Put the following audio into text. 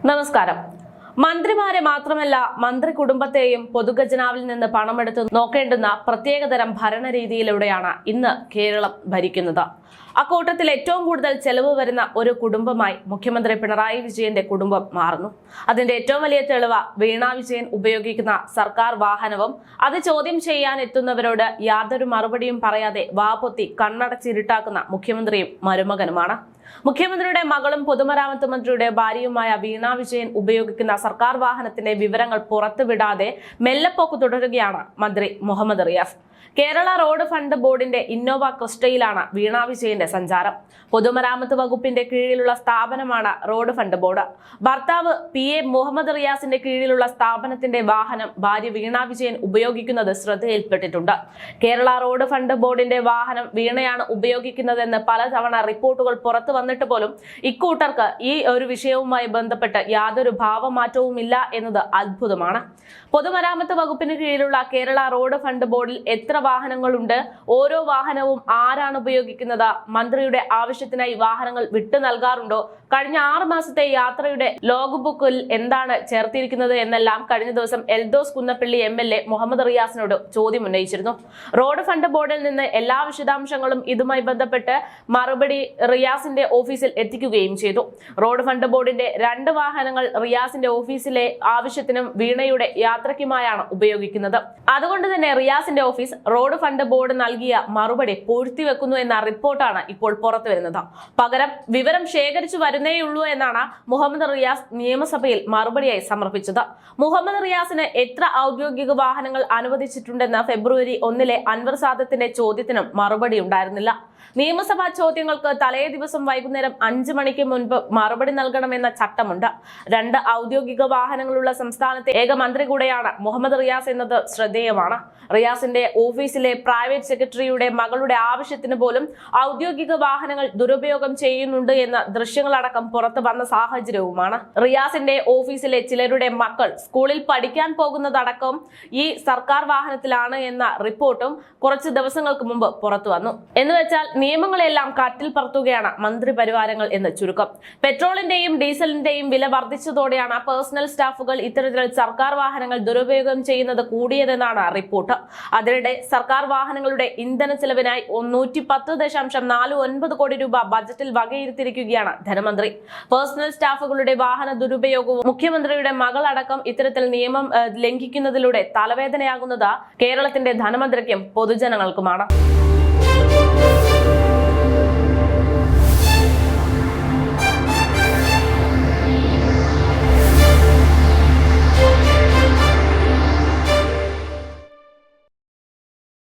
നമസ്കാരം. മന്ത്രിമാരെ മാത്രമല്ല മന്ത്രി കുടുംബത്തെയും പൊതുഖജനാവിൽ നിന്ന് പണമെടുത്ത് നോക്കേണ്ടുന്ന പ്രത്യേകതരം ഭരണരീതിയിലൂടെയാണ് ഇന്ന് കേരളം ഭരിക്കുന്നത്. അക്കൂട്ടത്തിൽ ഏറ്റവും കൂടുതൽ ചെലവ് വരുന്ന ഒരു കുടുംബമായി മുഖ്യമന്ത്രി പിണറായി വിജയന്റെ കുടുംബം മാറുന്നു. അതിന്റെ ഏറ്റവും വലിയ തെളിവ് വീണ വിജയൻ ഉപയോഗിക്കുന്ന സർക്കാർ വാഹനവും അത് ചോദ്യം ചെയ്യാൻ എത്തുന്നവരോട് യാതൊരു മറുപടിയും പറയാതെ വാപൊത്തി കണ്ണടച്ചിരുട്ടാക്കുന്ന മുഖ്യമന്ത്രിയും മരുമകനുമാണ്. മുഖ്യമന്ത്രിയുടെ മകളും പൊതുമരാമത്ത് മന്ത്രിയുടെ ഭാര്യയുമായ വീണ വിജയൻ ഉപയോഗിക്കുന്ന സർക്കാർ വാഹനത്തിന്റെ വിവരങ്ങൾ പുറത്തുവിടാതെ മെല്ലെപ്പോക്ക് തുടരുകയാണ് മന്ത്രി മുഹമ്മദ് റിയാസ്. കേരള റോഡ് ഫണ്ട് ബോർഡിന്റെ ഇന്നോവ ക്രിസ്റ്റയിലാണ് വീണ വിജയന്റെ സഞ്ചാരം. പൊതുമരാമത്ത് വകുപ്പിന്റെ കീഴിലുള്ള സ്ഥാപനമാണ് റോഡ് ഫണ്ട് ബോർഡ്. ഭർത്താവ് PA മുഹമ്മദ് റിയാസിന്റെ കീഴിലുള്ള സ്ഥാപനത്തിന്റെ വാഹനം ഭാര്യ വീണ വിജയൻ ഉപയോഗിക്കുന്നത് ശ്രദ്ധയിൽപ്പെട്ടിട്ടുണ്ട്. കേരള റോഡ് ഫണ്ട് ബോർഡിന്റെ വാഹനം വീണയാണ് ഉപയോഗിക്കുന്നതെന്ന് പലതവണ റിപ്പോർട്ടുകൾ പുറത്തു വന്നിട്ട് പോലും ഇക്കൂട്ടർക്ക് ഈ ഒരു വിഷയവുമായി ബന്ധപ്പെട്ട് യാതൊരു ഭാവമാറ്റവുമില്ല എന്നത് അത്ഭുതമാണ്. പൊതുമരാമത്ത് വകുപ്പിന് കീഴിലുള്ള കേരള റോഡ് ഫണ്ട് ബോർഡിൽ എത്ര വാഹനങ്ങളുണ്ട്, ഓരോ വാഹനവും ആരാണ് ഉപയോഗിക്കുന്നത്, മന്ത്രിയുടെ ആവശ്യത്തിനായി വാഹനങ്ങൾ വിട്ടു നൽകാറുണ്ടോ, കഴിഞ്ഞ 6 മാസത്തെ യാത്രയുടെ ലോഗ് ബുക്കിൽ എന്താണ് ചേർത്തിരിക്കുന്നത് എന്നെല്ലാം കഴിഞ്ഞ ദിവസം എൽദോസ് കുന്നപ്പള്ളി MLA മുഹമ്മദ് റിയാസിനോട് ചോദ്യം ഉന്നയിച്ചിരുന്നു. റോഡ് ഫണ്ട് ബോർഡിൽ നിന്ന് എല്ലാ വിശദാംശങ്ങളും ഇതുമായി ബന്ധപ്പെട്ട് മറുപടി റിയാസിന്റെ ഓഫീസിൽ എത്തിക്കുകയും ചെയ്തു. റോഡ് ഫണ്ട് ബോർഡിന്റെ 2 വാഹനങ്ങൾ റിയാസിന്റെ ഓഫീസിലെ ആവശ്യത്തിനും വീണയുടെ യാത്രയ്ക്കുമായാണ് ഉപയോഗിക്കുന്നത്. അതുകൊണ്ട് തന്നെ റിയാസിന്റെ ഓഫീസ് റോഡ് ഫണ്ട് ബോർഡ് നൽകിയ മറുപടി പൂഴ്ത്തിവെക്കുന്നു എന്ന റിപ്പോർട്ടാണ് ഇപ്പോൾ പുറത്തു വരുന്നത്. പകരം വിവരം ശേഖരിച്ചു വരുന്നേയുള്ളൂ എന്നാണ് മുഹമ്മദ് റിയാസ് നിയമസഭയിൽ മറുപടിയായി സമർപ്പിച്ചത്. മുഹമ്മദ് റിയാസിന് എത്ര ഔദ്യോഗിക വാഹനങ്ങൾ അനുവദിച്ചിട്ടുണ്ടെന്ന് ഫെബ്രുവരി 1 അൻവർ സാദത്തിന്റെ ചോദ്യത്തിനും മറുപടി ഉണ്ടായിരുന്നില്ല. നിയമസഭാ ചോദ്യങ്ങൾക്ക് തലേ ദിവസം വൈകുന്നേരം 5 മണിക്ക് മുൻപ് മറുപടി നൽകണമെന്ന ചട്ടമുണ്ട്. 2 ഔദ്യോഗിക വാഹനങ്ങളുള്ള സംസ്ഥാനത്തെ ഏക മന്ത്രി കൂടെയാണ് മുഹമ്മദ് റിയാസ് എന്നത് ശ്രദ്ധേയമാണ്. റിയാസിന്റെ ഓഫീസിലെ പ്രൈവറ്റ് സെക്രട്ടറിയുടെ മകളുടെ ആവശ്യത്തിന് പോലും ഔദ്യോഗിക വാഹനങ്ങൾ ദുരുപയോഗം ചെയ്യുന്നുണ്ട് എന്ന ദൃശ്യങ്ങളടക്കം പുറത്തു വന്ന സാഹചര്യവുമാണ്. റിയാസിന്റെ ഓഫീസിലെ ചിലരുടെ മക്കൾ സ്കൂളിൽ പഠിക്കാൻ പോകുന്നതടക്കം ഈ സർക്കാർ വാഹനത്തിലാണ് എന്ന റിപ്പോർട്ടും കുറച്ച് ദിവസങ്ങൾക്ക് മുമ്പ് പുറത്തു വന്നു. എന്നുവെച്ചാൽ നിയമങ്ങളെല്ലാം കാറ്റിൽ പറത്തുകയാണ് മന്ത്രി പരിവാരങ്ങൾ എന്ന് ചുരുക്കം. പെട്രോളിന്റെയും ഡീസലിന്റെയും വില വർദ്ധിച്ചതോടെയാണ് പേഴ്സണൽ സ്റ്റാഫുകൾ ഇത്തരത്തിൽ സർക്കാർ വാഹനങ്ങൾ ദുരുപയോഗം ചെയ്യുന്നത് കൂടിയതെന്നാണ് റിപ്പോർട്ട്. അതിനിടെ സർക്കാർ വാഹനങ്ങളുടെ ഇന്ധന ചെലവിനായി 110.49 കോടി രൂപ ബജറ്റിൽ വകയിരുത്തിയിരിക്കുകയാണ് ധനമന്ത്രി. പേഴ്സണൽ സ്റ്റാഫുകളുടെ വാഹന ദുരുപയോഗവും മുഖ്യമന്ത്രിയുടെ മകൾ അടക്കം ഇത്തരത്തിൽ നിയമം ലംഘിക്കുന്നതിലൂടെ തലവേദനയാകുന്നത് കേരളത്തിന്റെ ധനമന്ത്രിക്കും പൊതുജനങ്ങൾക്കുമാണ്.